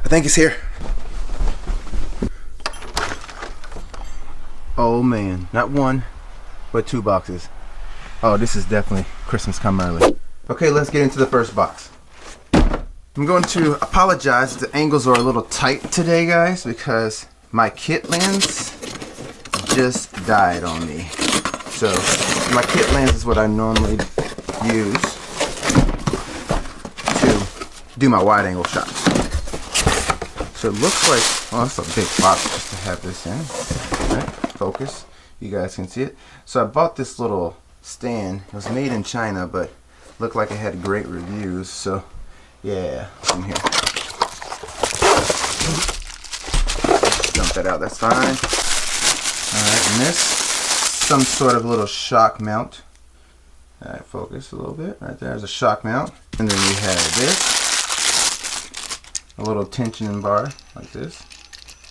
I think it's here. Oh man, not one, but two boxes. Oh, this is definitely Christmas come early. Okay, let's get into the first box. I'm going to apologize. The angles are a little tight today, guys, because my kit lens just died on me. So my kit lens is what I normally use to do my wide angle shots. So it looks like, well, that's a big box just to have this in. Right, focus, you guys can see it. So I bought this little stand. It was made in China, but looked like it had great reviews. So yeah, from here. Dump that out, that's fine. Alright, and this, some sort of little shock mount. Alright, focus a little bit. Right there's a shock mount. And then we have this. A little tensioning bar, like this.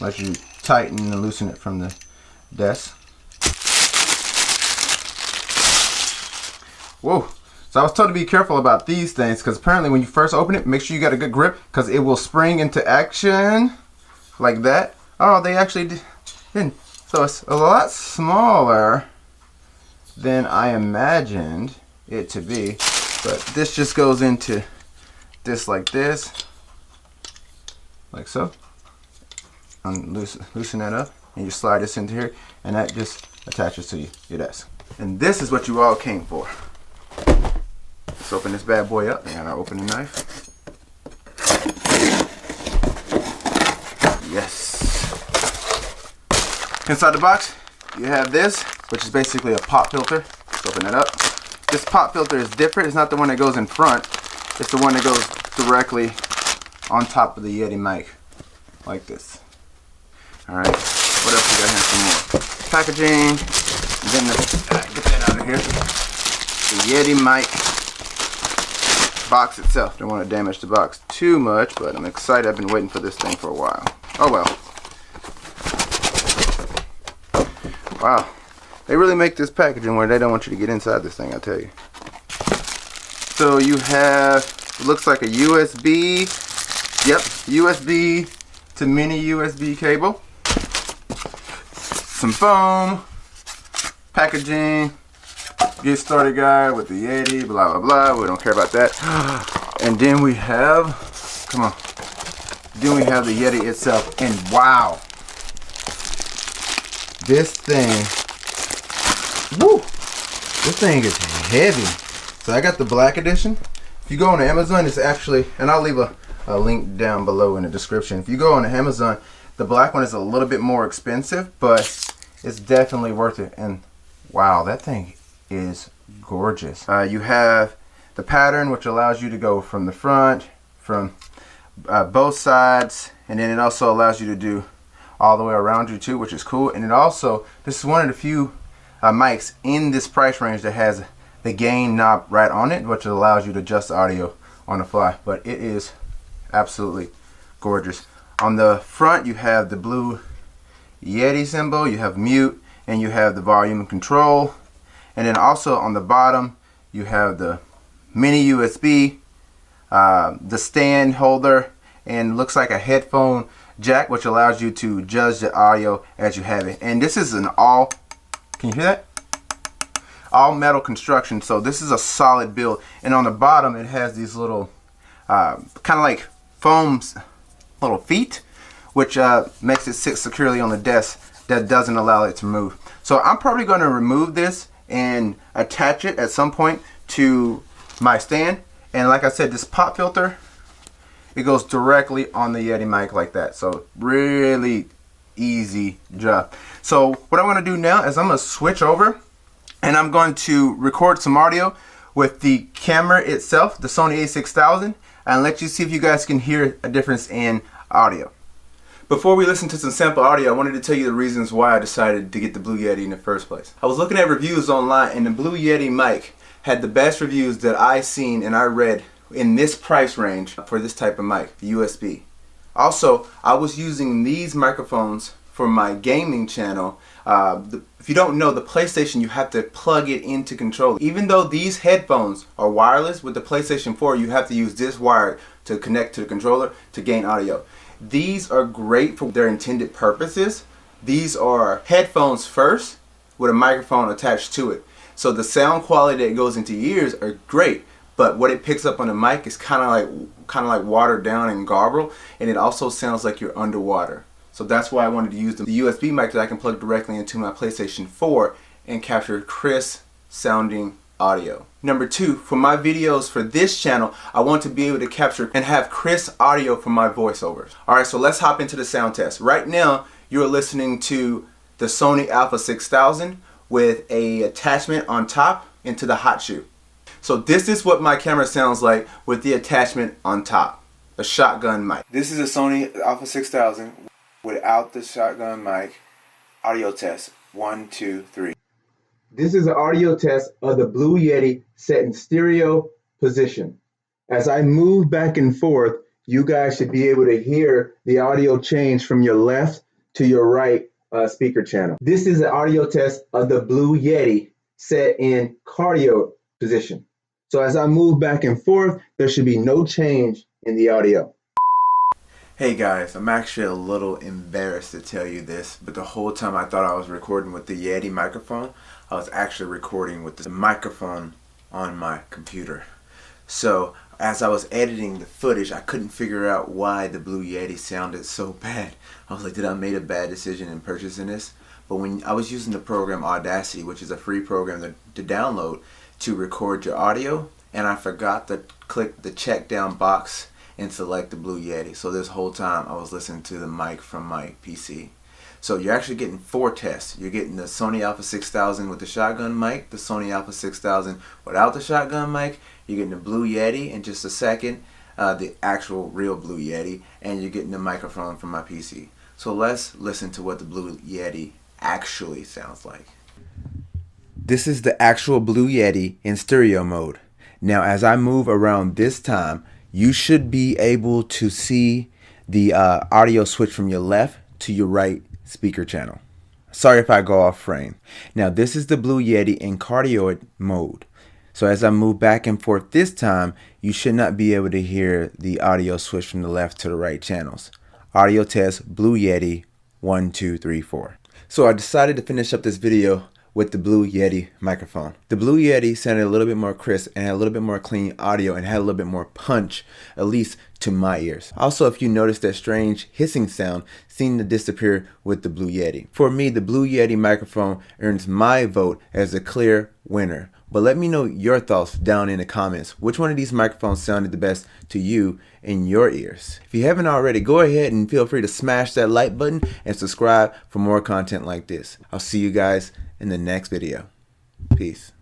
Let you tighten and loosen it from the desk. Whoa. So I was told to be careful about these things because apparently when you first open it, make sure you got a good grip because it will spring into action like that. Oh, they actually didn't. So it's a lot smaller than I imagined it to be. But this just goes into this like this. Like so. Loosen that up and you slide this into here and that just attaches to your desk. And this is what you all came for. Let's open this bad boy up. And our opening knife. Yes. Inside the box, you have this, which is basically a pop filter. Let's open it up. This pop filter is different. It's not the one that goes in front. It's the one that goes directly on top of the Yeti mic. Like this. Alright. What else we got here? Some more packaging. And then get that out of here. The Yeti mic box itself. Don't want to damage the box too much, but I'm excited. I've been waiting for this thing for a while. Oh well. Wow. They really make this packaging where they don't want you to get inside this thing, I tell you. So you have, it looks like a USB. Yep, USB to mini USB cable. Some foam. Packaging. Get started guide with the Yeti, blah blah blah. We don't care about that. And then we have, come on. Then we have the Yeti itself. And wow. This thing, woo! This thing is heavy. So I got the black edition. If you go on Amazon, it's actually, and I'll leave a link down below in the description. If you go on Amazon, the black one is a little bit more expensive, but it's definitely worth it. And wow, that thing is gorgeous. You have the pattern, which allows you to go from the front, from both sides, and then it also allows you to do all the way around you too, which is cool. And it also, this is one of the few mics in this price range that has the gain knob right on it, which allows you to adjust the audio on the fly. But it is absolutely gorgeous. On the front you have the blue Yeti symbol, you have mute, and you have the volume control. And then also on the bottom you have the mini USB, the stand holder, and looks like a headphone jack, which allows you to judge the audio as you have it. And this is an all, can you hear that? All metal construction, so this is a solid build. And on the bottom it has these little kind of like foam little feet, which makes it sit securely on the desk that doesn't allow it to move. So I'm probably going to remove this and attach it at some point to my stand. And like I said, this pop filter, it goes directly on the Yeti mic like that. So really easy job. So what I'm going to do now is I'm going to switch over and I'm going to record some audio with the camera itself, the Sony a6000, and let you see if you guys can hear a difference in audio. Before we listen to some sample audio, I wanted to tell you the reasons why I decided to get the Blue Yeti in the first place. I was looking at reviews online and the Blue Yeti mic had the best reviews that I seen and I read in this price range for this type of mic, USB. Also, I was using these microphones for my gaming channel. If you don't know, the PlayStation, you have to plug it into controller. Even though these headphones are wireless, with the PlayStation 4 you have to use this wire to connect to the controller to gain audio. These are great for their intended purposes. These are headphones first with a microphone attached to it. So the sound quality that goes into your ears are great, but what it picks up on the mic is kind of like watered down and garbled, and it also sounds like you're underwater. So that's why I wanted to use the USB mic that I can plug directly into my PlayStation 4 and capture crisp sounding audio. Number 2, for my videos for this channel, I want to be able to capture and have crisp audio for my voiceovers. Alright, so let's hop into the sound test. Right now, you're listening to the Sony Alpha 6000 with a attachment on top into the hot shoe. So this is what my camera sounds like with the attachment on top, a shotgun mic. This is a Sony Alpha 6000 without the shotgun mic. Audio test, 1, 2, 3. This is an audio test of the Blue Yeti set in stereo position. As I move back and forth, you guys should be able to hear the audio change from your left to your right speaker channel. This is an audio test of the Blue Yeti set in cardio position. So as I move back and forth, there should be no change in the audio. Hey guys, I'm actually a little embarrassed to tell you this, but the whole time I thought I was recording with the Yeti microphone, I was actually recording with the microphone on my computer. So as I was editing the footage, I couldn't figure out why the Blue Yeti sounded so bad. I was like, did I make a bad decision in purchasing this? But when I was using the program Audacity, which is a free program to download to record your audio, and I forgot to click the check down box and select the Blue Yeti. So this whole time I was listening to the mic from my PC. So you're actually getting 4 tests. You're getting the Sony Alpha 6000 with the shotgun mic, the Sony Alpha 6000 without the shotgun mic, you're getting the Blue Yeti in just a second, the actual real Blue Yeti, and you're getting the microphone from my PC. So let's listen to what the Blue Yeti actually sounds like. This is the actual Blue Yeti in stereo mode. Now as I move around this time, you should be able to see the audio switch from your left to your right speaker channel. Sorry if I go off frame. Now this is the Blue Yeti in cardioid mode. So as I move back and forth this time, you should not be able to hear the audio switch from the left to the right channels. Audio test, Blue Yeti, 1, 2, 3, 4. So I decided to finish up this video with the Blue Yeti microphone. The Blue Yeti sounded a little bit more crisp and had a little bit more clean audio and had a little bit more punch, at least to my ears. Also, if you notice that strange hissing sound seemed to disappear with the Blue Yeti. For me, the Blue Yeti microphone earns my vote as a clear winner. But let me know your thoughts down in the comments. Which one of these microphones sounded the best to you in your ears? If you haven't already, go ahead and feel free to smash that like button and subscribe for more content like this. I'll see you guys in the next video. Peace.